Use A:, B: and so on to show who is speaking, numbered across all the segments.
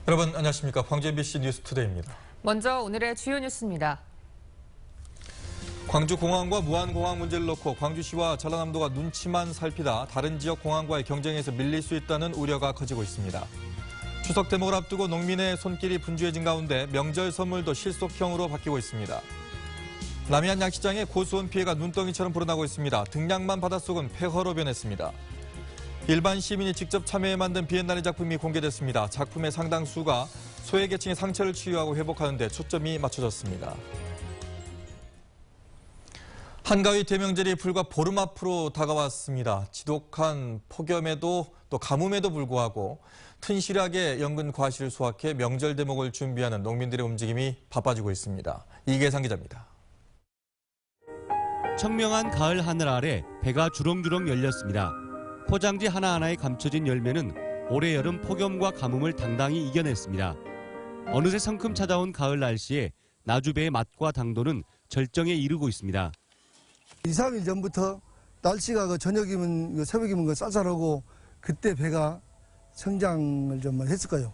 A: 여러분 안녕하십니까. 광주 MBC 뉴스투데이입니다.
B: 먼저 오늘의 주요 뉴스입니다.
A: 광주공항과 무안공항 문제를 놓고 광주시와 전라남도가 눈치만 살피다 다른 지역 공항과의 경쟁에서 밀릴 수 있다는 우려가 커지고 있습니다. 추석 대목을 앞두고 농민의 손길이 분주해진 가운데 명절 선물도 실속형으로 바뀌고 있습니다. 남해안 양시장의 고수원 피해가 눈덩이처럼 불어나고 있습니다. 등량만 바닷속은 폐허로 변했습니다. 일반 시민이 직접 참여해 만든 비엔날레 작품이 공개됐습니다. 작품의 상당수가 소외계층의 상처를 치유하고 회복하는 데 초점이 맞춰졌습니다. 한가위 대명절이 불과 보름 앞으로 다가왔습니다. 지독한 폭염에도 또 가뭄에도 불구하고 튼실하게 연근 과실을 수확해 명절 대목을 준비하는 농민들의 움직임이 바빠지고 있습니다. 이계상 기자입니다.
C: 청명한 가을 하늘 아래 배가 주렁주렁 열렸습니다. 포장지 하나하나에 감춰진 열매는 올해 여름 폭염과 가뭄을 당당히 이겨냈습니다. 어느새 성큼 찾아온 가을 날씨에 나주배의 맛과 당도는 절정에 이르고 있습니다.
D: 2, 3일 전부터 날씨가 저녁이면 새벽이면 쌀쌀하고 그때 배가 성장을 좀 했을 거예요.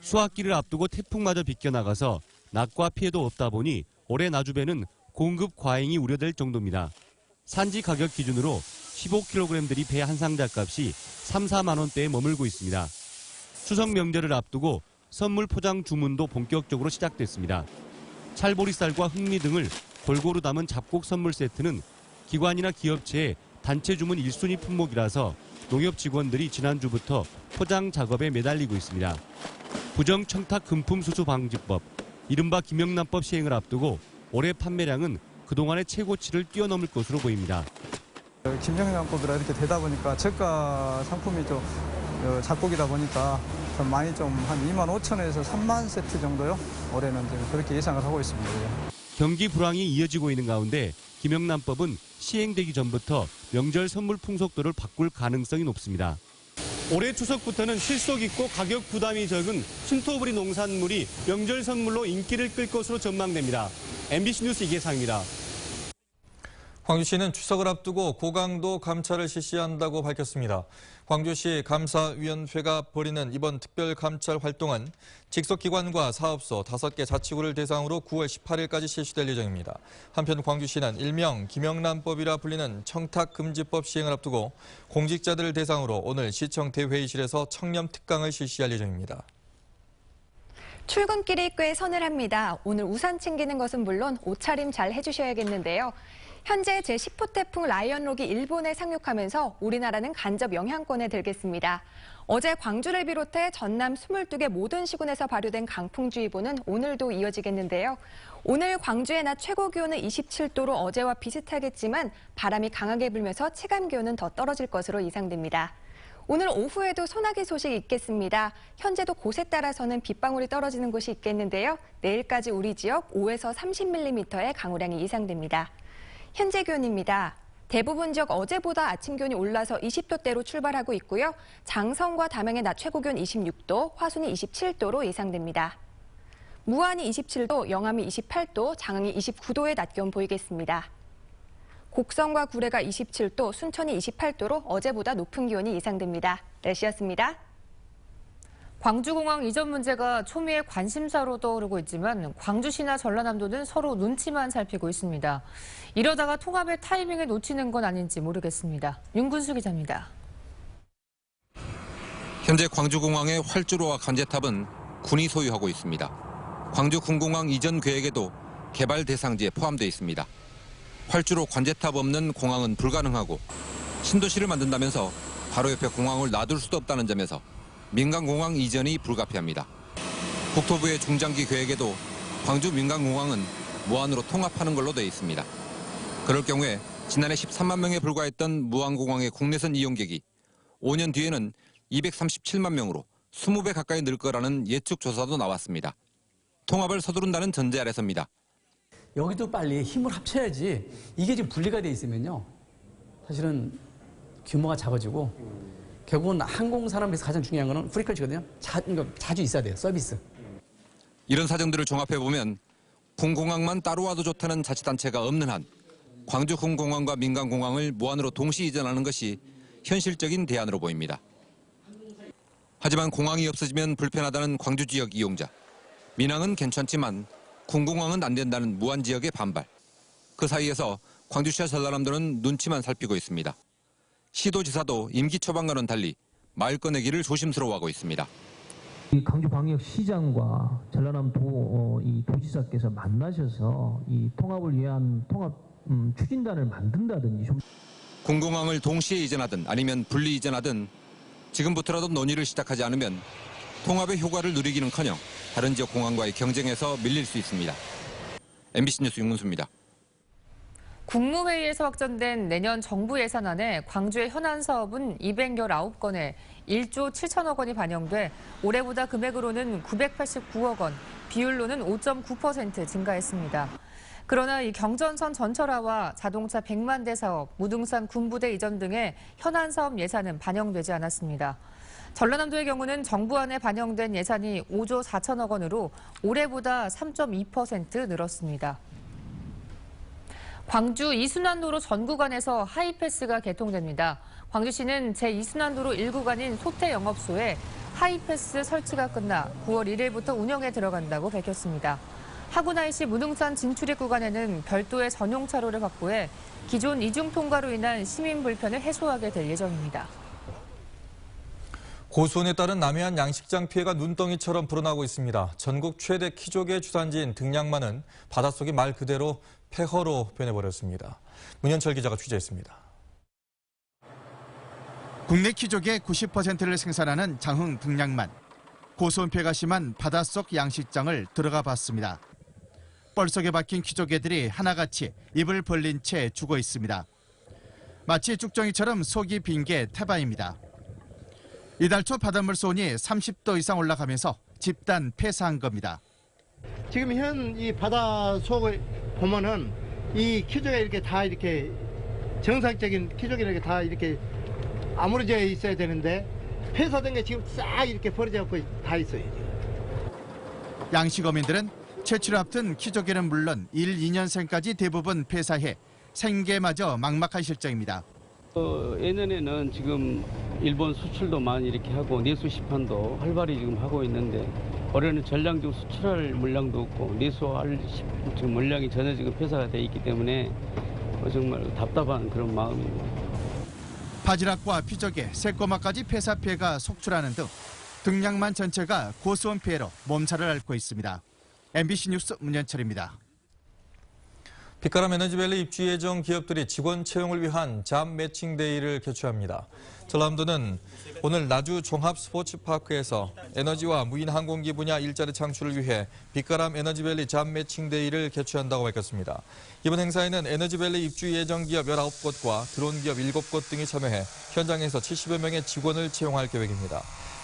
C: 수확기를 앞두고 태풍마저 비껴나가서 낙과 피해도 없다 보니 올해 나주배는 공급 과잉이 우려될 정도입니다. 산지 가격 기준으로 15kg들이 배 한 상자 값이 3, 4만 원대에 머물고 있습니다. 추석 명절을 앞두고 선물 포장 주문도 본격적으로 시작됐습니다. 찰보리쌀과 흑미 등을 골고루 담은 잡곡 선물 세트는 기관이나 기업체의 단체 주문 1순위 품목이라서 농협 직원들이 지난주부터 포장 작업에 매달리고 있습니다. 부정 청탁 금품 수수 방지법, 이른바 김영란법 시행을 앞두고 올해 판매량은 그동안의 최고치를 뛰어넘을 것으로 보입니다.
E: 김영란법이라 이렇게 되다 보니까 저가 상품이 좀 작곡이다 보니까 좀 많이 좀 한 2만 5천에서 3만 세트 정도요. 올해는 지금 그렇게 예상을 하고 있습니다.
C: 경기 불황이 이어지고 있는 가운데 김영란법은 시행되기 전부터 명절 선물 풍속도를 바꿀 가능성이 높습니다. 올해 추석부터는 실속 있고 가격 부담이 적은 신토부리 농산물이 명절 선물로 인기를 끌 것으로 전망됩니다. MBC 뉴스 이계상입니다.
A: 광주시는 추석을 앞두고 고강도 감찰을 실시한다고 밝혔습니다. 광주시 감사위원회가 벌이는 이번 특별 감찰 활동은 직속기관과 사업소 5개 자치구를 대상으로 9월 18일까지 실시될 예정입니다. 한편 광주시는 일명 김영란법이라 불리는 청탁금지법 시행을 앞두고 공직자들을 대상으로 오늘 시청 대회의실에서 청렴 특강을 실시할 예정입니다.
F: 출근길이 꽤 서늘합니다. 오늘 우산 챙기는 것은 물론 옷차림 잘 해주셔야겠는데요. 현재 제10호 태풍 라이언록이 일본에 상륙하면서 우리나라는 간접 영향권에 들겠습니다. 어제 광주를 비롯해 전남 22개 모든 시군에서 발효된 강풍주의보는 오늘도 이어지겠는데요. 오늘 광주의 낮 최고 기온은 27도로 어제와 비슷하겠지만 바람이 강하게 불면서 체감 기온은 더 떨어질 것으로 예상됩니다. 오늘 오후에도 소나기 소식 있겠습니다. 현재도 곳에 따라서는 빗방울이 떨어지는 곳이 있겠는데요. 내일까지 우리 지역 5에서 30mm의 강우량이 예상됩니다. 현재 기온입니다. 대부분 지역 어제보다 아침 기온이 올라서 20도대로 출발하고 있고요. 장성과 담양의 낮 최고 기온 26도, 화순이 27도로 예상됩니다. 무안이 27도, 영암이 28도, 장흥이 29도의 낮 기온 보이겠습니다. 곡성과 구례가 27도, 순천이 28도로 어제보다 높은 기온이 예상됩니다. 날씨였습니다.
B: 광주공항 이전 문제가 초미의 관심사로 떠오르고 있지만 광주시나 전라남도는 서로 눈치만 살피고 있습니다. 이러다가 통합의 타이밍을 놓치는 건 아닌지 모르겠습니다. 윤군수 기자입니다.
G: 현재 광주공항의 활주로와 관제탑은 군이 소유하고 있습니다. 광주 군공항 이전 계획에도 개발 대상지에 포함되어 있습니다. 활주로 관제탑 없는 공항은 불가능하고 신도시를 만든다면서 바로 옆에 공항을 놔둘 수도 없다는 점에서 민간공항 이전이 불가피합니다. 국토부의 중장기 계획에도 광주 민간공항은 무안으로 통합하는 걸로 되어 있습니다. 그럴 경우에 지난해 13만 명에 불과했던 무안공항의 국내선 이용객이 5년 뒤에는 237만 명으로 20배 가까이 늘 거라는 예측 조사도 나왔습니다. 통합을 서두른다는 전제 아래서입니다.
H: 여기도 빨리 힘을 합쳐야지 이게 지금 분리가 돼 있으면요. 사실은 규모가 작아지고 결국은 항공산업에서 가장 중요한 거는 프리퀄리티거든요. 자주 있어야 돼요. 서비스.
G: 이런 사정들을 종합해보면 군공항만 따로 와도 좋다는 자치단체가 없는 한 광주 군공항과 민간공항을 무안으로 동시 이전하는 것이 현실적인 대안으로 보입니다. 하지만 공항이 없어지면 불편하다는 광주 지역 이용자. 민항은 괜찮지만 군공항은 안 된다는 무안 지역의 반발. 그 사이에서 광주시와 전라남도는 눈치만 살피고 있습니다. 시도지사도 임기 초반과는 달리 말 꺼내기를 조심스러워하고 있습니다.
I: 이 광주광역시장과 전라남도 이 도지사께서 만나셔서 이 통합을 위한 통합 추진단을 만든다든지 좀.
G: 군공항을 동시에 이전하든 아니면 분리 이전하든 지금부터라도 논의를 시작하지 않으면 통합의 효과를 누리기는커녕 다른 지역 공항과의 경쟁에서 밀릴 수 있습니다. MBC 뉴스 윤문수입니다.
B: 국무회의에서 확정된 내년 정부 예산안에 광주의 현안 사업은 219건에 1조 7천억 원이 반영돼 올해보다 금액으로는 989억 원, 비율로는 5.9% 증가했습니다. 그러나 이 경전선 전철화와 자동차 100만 대 사업, 무등산 군부대 이전 등의 현안 사업 예산은 반영되지 않았습니다. 전라남도의 경우는 정부안에 반영된 예산이 5조 4천억 원으로 올해보다 3.2% 늘었습니다. 광주 이순환도로 전 구간에서 하이패스가 개통됩니다. 광주시는 제2순환도로 1구간인 소태 영업소에 하이패스 설치가 끝나 9월 1일부터 운영에 들어간다고 밝혔습니다. 하구나이시 무등산 진출입 구간에는 별도의 전용 차로를 확보해 기존 이중 통과로 인한 시민 불편을 해소하게 될 예정입니다.
A: 고수온에 따른 남해안 양식장 피해가 눈덩이처럼 불어나고 있습니다. 전국 최대 키조개 주산지인 등량만은 바닷속이 말 그대로 폐허로 변해버렸습니다. 문현철 기자가 취재했습니다.
J: 국내 키조개 90%를 생산하는 장흥 등량만. 고수온 피해가 심한 바닷속 양식장을 들어가 봤습니다. 뻘속에 박힌 키조개들이 하나같이 입을 벌린 채 죽어 있습니다. 마치 쭉정이처럼 속이 빈 게 태바입니다. 이달 초 바닷물 수온이 30도 이상 올라가면서 집단 폐사한 겁니다.
K: 지금 현 이 바다 속을 보면은 이 키조개가 이렇게 다 이렇게 정상적인 키조개가 이렇게 다 이렇게 아무러져 있어야 되는데 폐사된 게 지금 싹 이렇게 버려져 갖고 다 있어요. 지금.
J: 양식어민들은 채취를 앞둔 키조개는 물론 1, 2년생까지 대부분 폐사해 생계마저 막막한 실정입니다.
L: 예년에는 지금 일본 수출도 많이 이렇게 하고 내수 시판도 활발히 지금 하고 있는데 올해는 전량적 수출할 물량도 없고 내수할 지금 물량이 전혀 지금 폐사가 돼 있기 때문에 정말 답답한 그런 마음입니다.
J: 바지락과 피조개, 새꼬마까지 폐사 피해가 속출하는 등 등량만 전체가 고수온 피해로 몸살을 앓고 있습니다. MBC 뉴스 문현철입니다.
A: 빛가람 에너지밸리 입주 예정 기업들이 직원 채용을 위한 잡 매칭 데이를 개최합니다. 전라남도는 오늘 나주 종합 스포츠파크에서 에너지와 무인 항공기 분야 일자리 창출을 위해 빛가람 에너지밸리 잡 매칭 데이를 개최한다고 밝혔습니다. 이번 행사에는 에너지밸리 입주 예정 기업 19곳과 들어온 기업 7곳 등이 참여해 현장에서 70여 명의 직원을 채용할 계획입니다.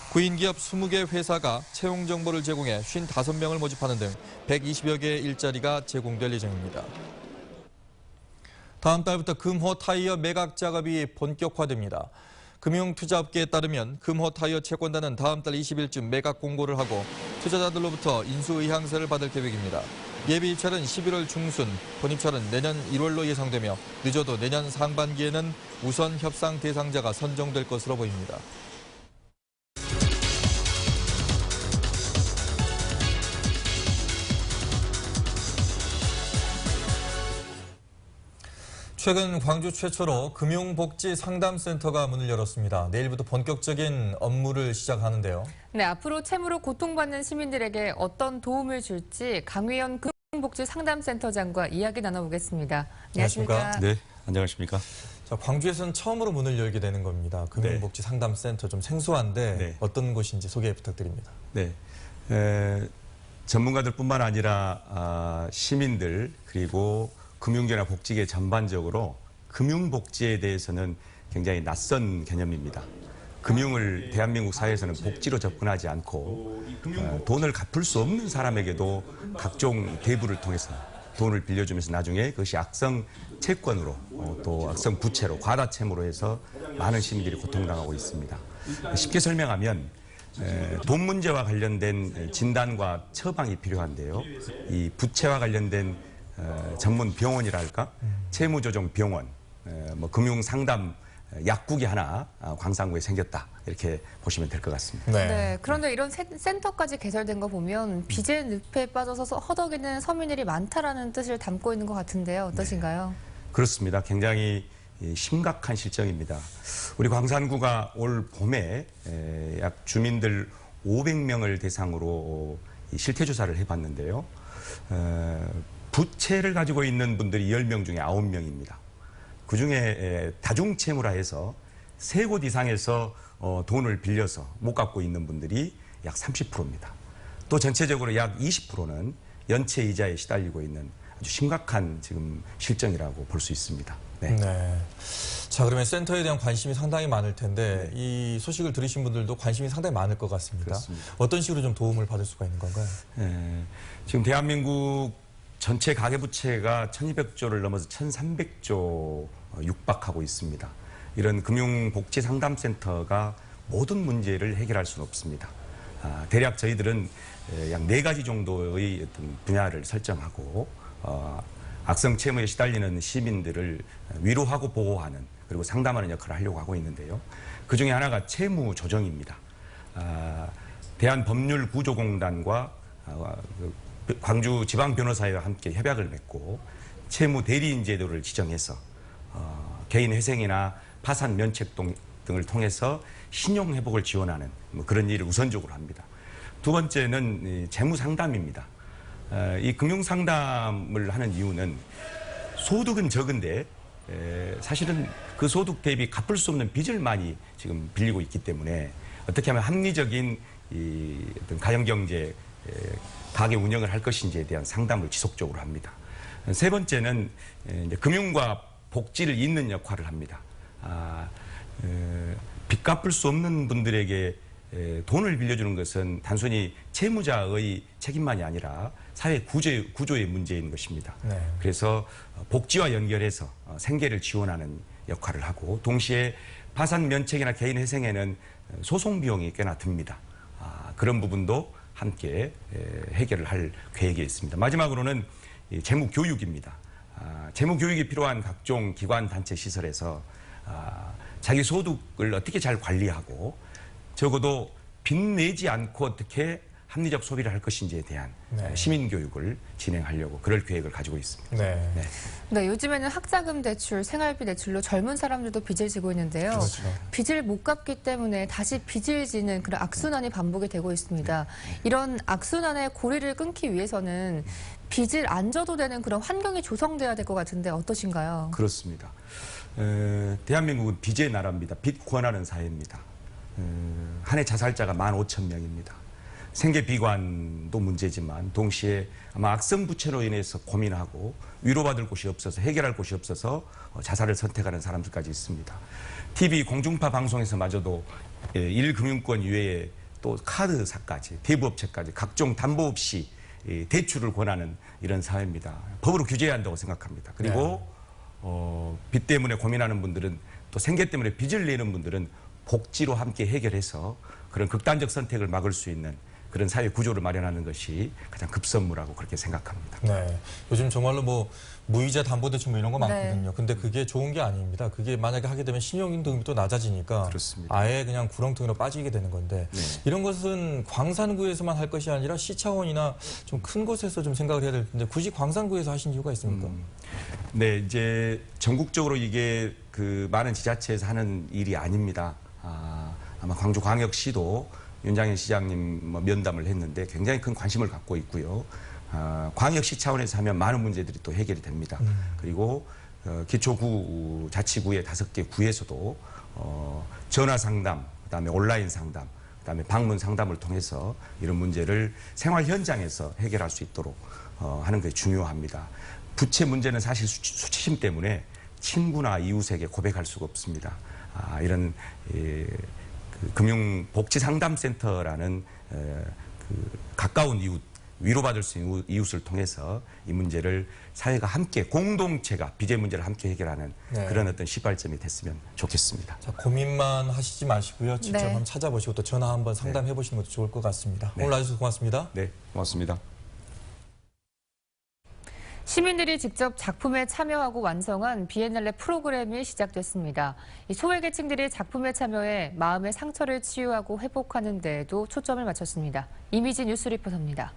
A: 구인 기업 20개 회사가 채용 정보를 제공해 55명을 모집하는 등 120여 개의 일자리가 제공될 예정입니다. 다음 달부터 금호 타이어 매각 작업이 본격화됩니다. 금융투자업계에 따르면 금호 타이어 채권단은 다음 달 20일쯤 매각 공고를 하고 투자자들로부터 인수 의향서를 받을 계획입니다. 예비 입찰은 11월 중순, 본입찰은 내년 1월로 예상되며 늦어도 내년 상반기에는 우선 협상 대상자가 선정될 것으로 보입니다. 최근 광주 최초로 금융복지상담센터가 문을 열었습니다. 내일부터 본격적인 업무를 시작하는데요.
B: 네, 앞으로 채무로 고통받는 시민들에게 어떤 도움을 줄지 강회연 금융복지상담센터장과 이야기 나눠보겠습니다. 안녕하십니까?
M: 네, 안녕하십니까?
A: 자, 광주에서는 처음으로 문을 열게 되는 겁니다. 금융복지상담센터 좀 생소한데
M: 네.
A: 어떤 곳인지 소개 부탁드립니다.
M: 네, 전문가들뿐만 아니라 시민들 그리고 금융계나 복지계 전반적으로 금융복지에 대해서는 굉장히 낯선 개념입니다. 금융을 대한민국 사회에서는 복지로 접근하지 않고 돈을 갚을 수 없는 사람에게도 각종 대부를 통해서 돈을 빌려주면서 나중에 그것이 악성 채권으로 또 악성 부채로 과다 채무로 해서 많은 시민들이 고통당하고 있습니다. 쉽게 설명하면 돈 문제와 관련된 진단과 처방이 필요한데요. 이 부채와 관련된 전문 병원이랄까, 채무조정 병원, 금융상담 약국이 하나 광산구에 생겼다 이렇게 보시면 될 것 같습니다.
B: 네. 그런데 이런 센터까지 개설된 거 보면 빚의 늪에 빠져서 허덕이는 서민들이 많다라는 뜻을 담고 있는 것 같은데요. 어떠신가요?
M: 그렇습니다. 굉장히 심각한 실정입니다. 우리 광산구가 올 봄에 약 주민들 500명을 대상으로 실태조사를 해봤는데요. 부채를 가지고 있는 분들이 10명 중에 9명입니다. 그중에 다중채무라해서 3곳 이상에서 돈을 빌려서 못 갚고 있는 분들이 약 30%입니다. 또 전체적으로 약 20%는 연체 이자에 시달리고 있는 아주 심각한 지금 실정이라고 볼 수 있습니다. 네.
A: 네. 자, 그러면 센터에 대한 관심이 상당히 많을 텐데 이 소식을 들으신 분들도 관심이 상당히 많을 것 같습니다.
M: 그렇습니다.
A: 어떤 식으로 좀 도움을 받을 수가 있는 건가요?
M: 지금 대한민국 전체 가계부채가 1200조를 넘어서 1300조 육박하고 있습니다. 이런 금융복지상담센터가 모든 문제를 해결할 수는 없습니다. 대략 저희들은 약 4가지 정도의 어떤 분야를 설정하고 악성 채무에 시달리는 시민들을 위로하고 보호하는 그리고 상담하는 역할을 하려고 하고 있는데요. 그중에 하나가 채무 조정입니다. 대한법률구조공단과 광주지방변호사회와 함께 협약을 맺고 채무 대리인 제도를 지정해서 개인 회생이나 파산 면책 등을 통해서 신용 회복을 지원하는 그런 일을 우선적으로 합니다. 두 번째는 재무 상담입니다. 이 금융 상담을 하는 이유는 소득은 적은데 사실은 그 소득 대비 갚을 수 없는 빚을 많이 지금 빌리고 있기 때문에 어떻게 하면 합리적인 이 어떤 가정경제 가게 운영을 할 것인지에 대한 상담을 지속적으로 합니다. 세 번째는 이제 금융과 복지를 잇는 역할을 합니다. 빚 갚을 수 없는 분들에게 돈을 빌려주는 것은 단순히 채무자의 책임만이 아니라 사회 구조의 문제인 것입니다. 네. 그래서 복지와 연결해서 생계를 지원하는 역할을 하고 동시에 파산 면책이나 개인 회생에는 소송 비용이 꽤나 듭니다. 그런 부분도 함께 해결을 할 계획이 있습니다. 마지막으로는 재무 교육입니다. 재무 교육이 필요한 각종 기관, 단체, 시설에서 자기 소득을 어떻게 잘 관리하고 적어도 빚내지 않고 어떻게 합리적 소비를 할 것인지에 대한 시민 교육을 진행하려고 그럴 계획을 가지고 있습니다.
B: 네, 요즘에는 학자금 대출, 생활비 대출로 젊은 사람들도 빚을 지고 있는데요. 그렇죠. 빚을 못 갚기 때문에 다시 빚을 지는 그런 악순환이 반복이 되고 있습니다. 이런 악순환의 고리를 끊기 위해서는 빚을 안 져도 되는 그런 환경이 조성돼야 될 것 같은데 어떠신가요?
M: 그렇습니다. 대한민국은 빚의 나라입니다. 빚 구원하는 사회입니다. 한 해 자살자가 15,000명입니다. 생계비관도 문제지만 동시에 아마 악성부채로 인해서 고민하고 위로받을 곳이 없어서 해결할 곳이 없어서 자살을 선택하는 사람들까지 있습니다. TV 공중파 방송에서마저도 1금융권 이외에 또 카드사까지 대부업체까지 각종 담보 없이 대출을 권하는 이런 사회입니다. 법으로 규제해야 한다고 생각합니다. 그리고 빚 때문에 고민하는 분들은 또 생계 때문에 빚을 내는 분들은 복지로 함께 해결해서 그런 극단적 선택을 막을 수 있는 그런 사회 구조를 마련하는 것이 가장 급선무라고 그렇게 생각합니다.
A: 네, 요즘 정말로 뭐 무이자 담보대출 뭐 이런 거 많거든요. 근데 그게 좋은 게 아닙니다. 그게 만약에 하게 되면 신용등급이 또 낮아지니까
M: 그렇습니다.
A: 아예 그냥 구렁텅이로 빠지게 되는 건데 이런 것은 광산구에서만 할 것이 아니라 시 차원이나 좀 큰 곳에서 좀 생각을 해야 될 텐데 굳이 광산구에서 하신 이유가 있습니까?
M: 네, 이제 전국적으로 이게 그 많은 지자체에서 하는 일이 아닙니다. 아마 광주광역시도 윤장현 시장님 면담을 했는데 굉장히 큰 관심을 갖고 있고요. 광역시 차원에서 하면 많은 문제들이 또 해결이 됩니다. 그리고 기초구 자치구의 5개 구에서도 전화 상담, 그다음에 온라인 상담, 그다음에 방문 상담을 통해서 이런 문제를 생활 현장에서 해결할 수 있도록 하는 게 중요합니다. 부채 문제는 사실 수치심 때문에 친구나 이웃에게 고백할 수가 없습니다. 이런 금융복지상담센터라는 가까운 이웃, 위로받을 수 있는 이웃을 통해서 이 문제를 사회가 함께 공동체가 빚의 문제를 함께 해결하는 그런 어떤 시발점이 됐으면 좋겠습니다.
A: 자, 고민만 하시지 마시고요. 직접 한번 찾아보시고 또 전화 한번 상담해 보시는 것도 좋을 것 같습니다. 오늘 와주셔서 고맙습니다.
M: 네, 고맙습니다.
B: 시민들이 직접 작품에 참여하고 완성한 비엔날레 프로그램이 시작됐습니다. 소외계층들이 작품에 참여해 마음의 상처를 치유하고 회복하는 데에도 초점을 맞췄습니다. 이미지 뉴스 리포터입니다.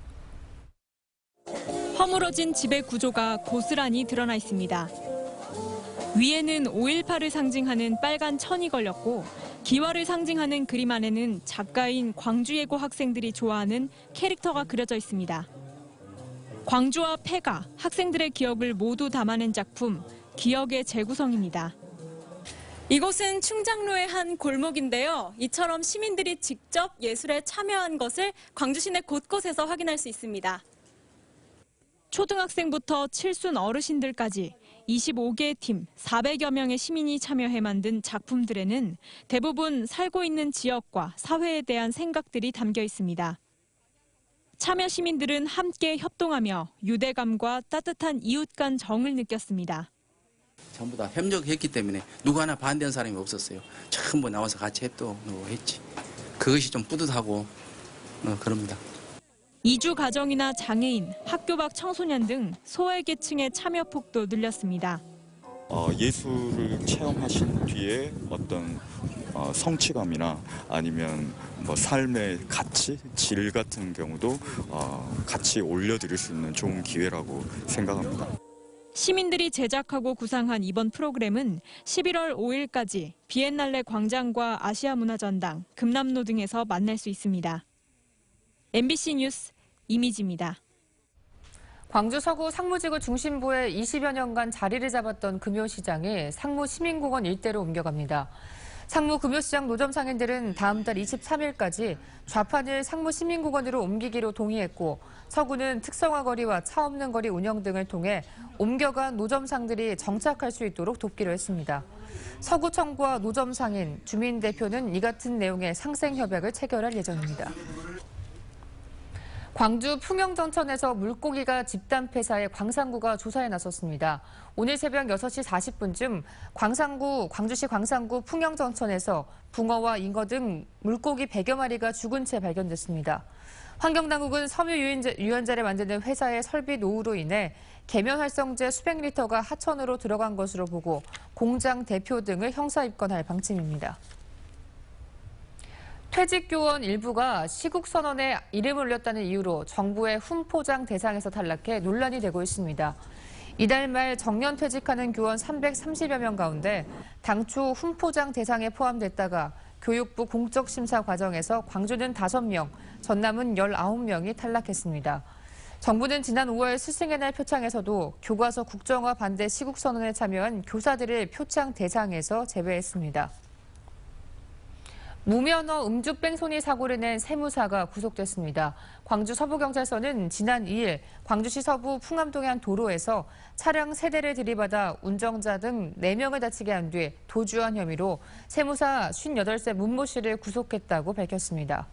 N: 허물어진 집의 구조가 고스란히 드러나 있습니다. 위에는 5.18을 상징하는 빨간 천이 걸렸고 기와를 상징하는 그림 안에는 작가인 광주예고 학생들이 좋아하는 캐릭터가 그려져 있습니다. 광주와 폐가, 학생들의 기억을 모두 담아낸 작품, 기억의 재구성입니다. 이곳은 충장로의 한 골목인데요. 이처럼 시민들이 직접 예술에 참여한 것을 광주 시내 곳곳에서 확인할 수 있습니다. 초등학생부터 칠순 어르신들까지 25개의 팀, 400여 명의 시민이 참여해 만든 작품들에는 대부분 살고 있는 지역과 사회에 대한 생각들이 담겨 있습니다. 참여 시민들은 함께 협동하며 유대감과 따뜻한 이웃 간 정을 느꼈습니다.
O: 전부 다 협력했기 때문에 누구 하나 반대한 사람이 없었어요. 전부 나와서 같이 했지. 그것이 좀 뿌듯하고 그럽니다.
N: 이주 가정이나 장애인, 학교 밖 청소년 등 소외계층의 참여 폭도 늘렸습니다.
P: 예술을 체험하신 뒤에 어떤 성취감이나 아니면 뭐 삶의 가치, 질 같은 경우도 같이 올려드릴 수 있는 좋은 기회라고 생각합니다.
N: 시민들이 제작하고 구상한 이번 프로그램은 11월 5일까지 비엔날레 광장과 아시아문화전당, 금남로 등에서 만날 수 있습니다. MBC 뉴스 이미지입니다.
B: 광주 서구 상무지구 중심부에 20여 년간 자리를 잡았던 금요시장이 상무시민공원 일대로 옮겨갑니다. 상무금요시장 노점 상인들은 다음 달 23일까지 좌판을 상무시민공원으로 옮기기로 동의했고 서구는 특성화 거리와 차 없는 거리 운영 등을 통해 옮겨간 노점상들이 정착할 수 있도록 돕기로 했습니다. 서구청과 노점 상인, 주민 대표는 이 같은 내용의 상생 협약을 체결할 예정입니다. 광주 풍영전천에서 물고기가 집단 폐사해 광산구가 조사에 나섰습니다. 오늘 새벽 6시 40분쯤 광주시 광산구 풍영전천에서 붕어와 잉어 등 물고기 100여 마리가 죽은 채 발견됐습니다. 환경당국은 섬유 유연자를 만드는 회사의 설비 노후로 인해 계면활성제 수백 리터가 하천으로 들어간 것으로 보고 공장 대표 등을 형사 입건할 방침입니다. 퇴직교원 일부가 시국선언에 이름을 올렸다는 이유로 정부의 훈포장 대상에서 탈락해 논란이 되고 있습니다. 이달 말 정년 퇴직하는 교원 330여 명 가운데 당초 훈포장 대상에 포함됐다가 교육부 공적심사 과정에서 광주는 5명, 전남은 19명이 탈락했습니다. 정부는 지난 5월 스승의 날 표창에서도 교과서 국정화 반대 시국선언에 참여한 교사들을 표창 대상에서 제외했습니다. 무면허 음주 뺑소니 사고를 낸 세무사가 구속됐습니다. 광주 서부경찰서는 지난 2일 광주시 서부 풍암동의 한 도로에서 차량 3대를 들이받아 운전자 등 4명을 다치게 한 뒤 도주한 혐의로 세무사 58세 문모 씨를 구속했다고 밝혔습니다.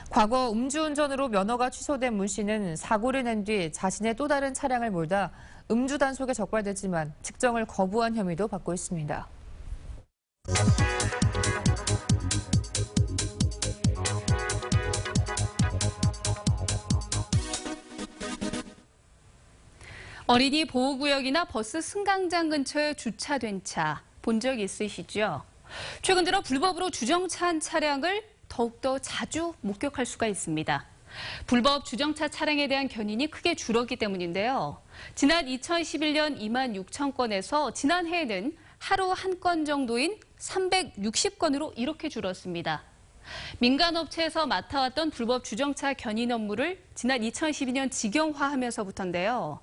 B: 과거 음주운전으로 면허가 취소된 문 씨는 사고를 낸 뒤 자신의 또 다른 차량을 몰다 음주 단속에 적발됐지만 측정을 거부한 혐의도 받고 있습니다.
Q: 어린이 보호구역이나 버스 승강장 근처에 주차된 차 본 적 있으시죠? 최근 들어 불법으로 주정차한 차량을 더욱더 자주 목격할 수가 있습니다. 불법 주정차 차량에 대한 견인이 크게 줄었기 때문인데요. 지난 2011년 2만 6천 건에서 지난해에는 하루 한 건 정도인 360건으로 이렇게 줄었습니다. 민간업체에서 맡아왔던 불법 주정차 견인 업무를 지난 2012년 직영화하면서부터인데요.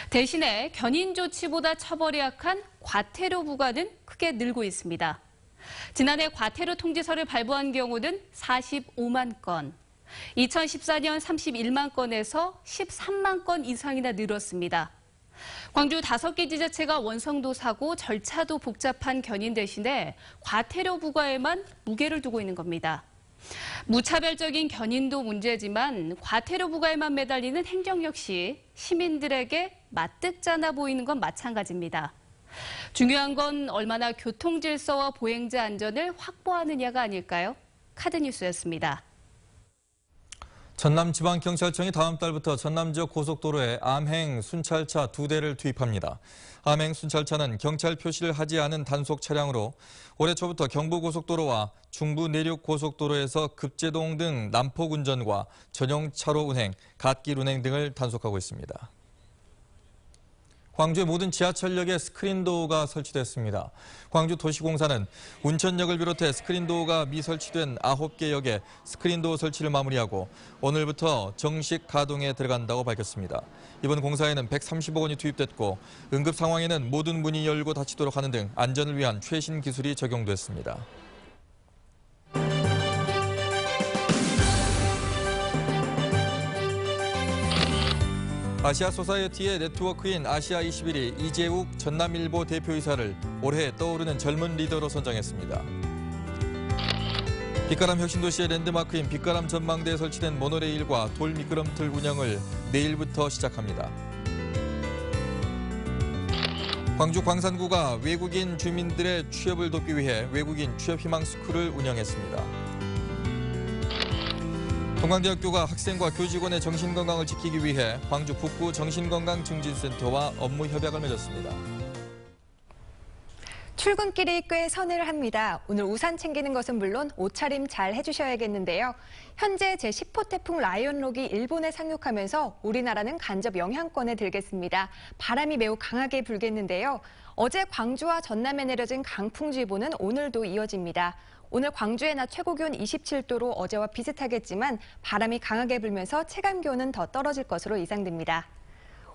Q: 대신에 견인 조치보다 처벌이 약한 과태료 부과는 크게 늘고 있습니다. 지난해 과태료 통지서를 발부한 경우는 45만 건, 2014년 31만 건에서 13만 건 이상이나 늘었습니다. 광주 5개 지자체가 원성도 사고 절차도 복잡한 견인 대신에 과태료 부과에만 무게를 두고 있는 겁니다. 무차별적인 견인도 문제지만 과태료 부과에만 매달리는 행정 역시 시민들에게 마뜩잖아 보이는 건 마찬가지입니다. 중요한 건 얼마나 교통 질서와 보행자 안전을 확보하느냐가 아닐까요? 카드뉴스였습니다.
A: 전남지방경찰청이 다음 달부터 전남 지역 고속도로에 암행 순찰차 2대를 투입합니다. 암행 순찰차는 경찰 표시를 하지 않은 단속 차량으로 올해 초부터 경부고속도로와 중부 내륙고속도로에서 급제동 등 난폭 운전과 전용 차로 운행, 갓길 운행 등을 단속하고 있습니다. 광주의 모든 지하철역에 스크린도어가 설치됐습니다. 광주도시공사는 운천역을 비롯해 스크린도어가 미설치된 9개 역에 스크린도어 설치를 마무리하고 오늘부터 정식 가동에 들어간다고 밝혔습니다. 이번 공사에는 130억 원이 투입됐고 응급 상황에는 모든 문이 열고 닫히도록 하는 등 안전을 위한 최신 기술이 적용됐습니다. 아시아 소사이어티의 네트워크인 아시아21이 이재욱 전남일보 대표이사를 올해 떠오르는 젊은 리더로 선정했습니다. 빛가람 혁신도시의 랜드마크인 빛가람 전망대에 설치된 모노레일과 돌 미끄럼틀 운영을 내일부터 시작합니다. 광주 광산구가 외국인 주민들의 취업을 돕기 위해 외국인 취업희망스쿨을 운영했습니다. 동강대학교가 학생과 교직원의 정신건강을 지키기 위해 광주 북구 정신건강증진센터와 업무 협약을 맺었습니다.
F: 출근길이 꽤 서늘합니다. 오늘 우산 챙기는 것은 물론 옷차림 잘 해주셔야겠는데요. 현재 제10호 태풍 라이언록이 일본에 상륙하면서 우리나라는 간접 영향권에 들겠습니다. 바람이 매우 강하게 불겠는데요. 어제 광주와 전남에 내려진 강풍주의보는 오늘도 이어집니다. 오늘 광주의 낮 최고기온 27도로 어제와 비슷하겠지만 바람이 강하게 불면서 체감기온은 더 떨어질 것으로 예상됩니다.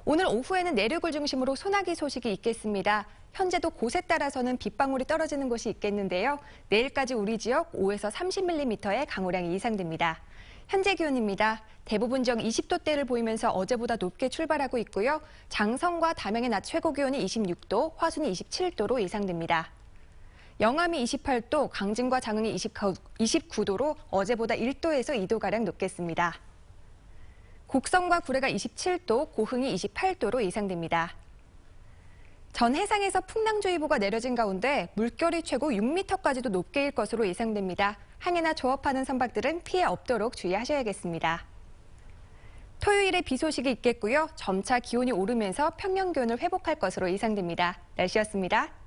F: 오늘 오후에는 내륙을 중심으로 소나기 소식이 있겠습니다. 현재도 곳에 따라서는 빗방울이 떨어지는 곳이 있겠는데요. 내일까지 우리 지역 5에서 30mm의 강우량이 예상됩니다. 현재 기온입니다. 대부분 지역 20도대를 보이면서 어제보다 높게 출발하고 있고요. 장성과 담양의 낮 최고기온이 26도, 화순이 27도로 예상됩니다. 영암이 28도, 강진과 장흥이 29도로 어제보다 1도에서 2도가량 높겠습니다. 곡성과 구례가 27도, 고흥이 28도로 예상됩니다. 전 해상에서 풍랑주의보가 내려진 가운데 물결이 최고 6m까지도 높게 일 것으로 예상됩니다. 항해나 조업하는 선박들은 피해 없도록 주의하셔야겠습니다. 토요일에 비 소식이 있겠고요. 점차 기온이 오르면서 평년 기온을 회복할 것으로 예상됩니다. 날씨였습니다.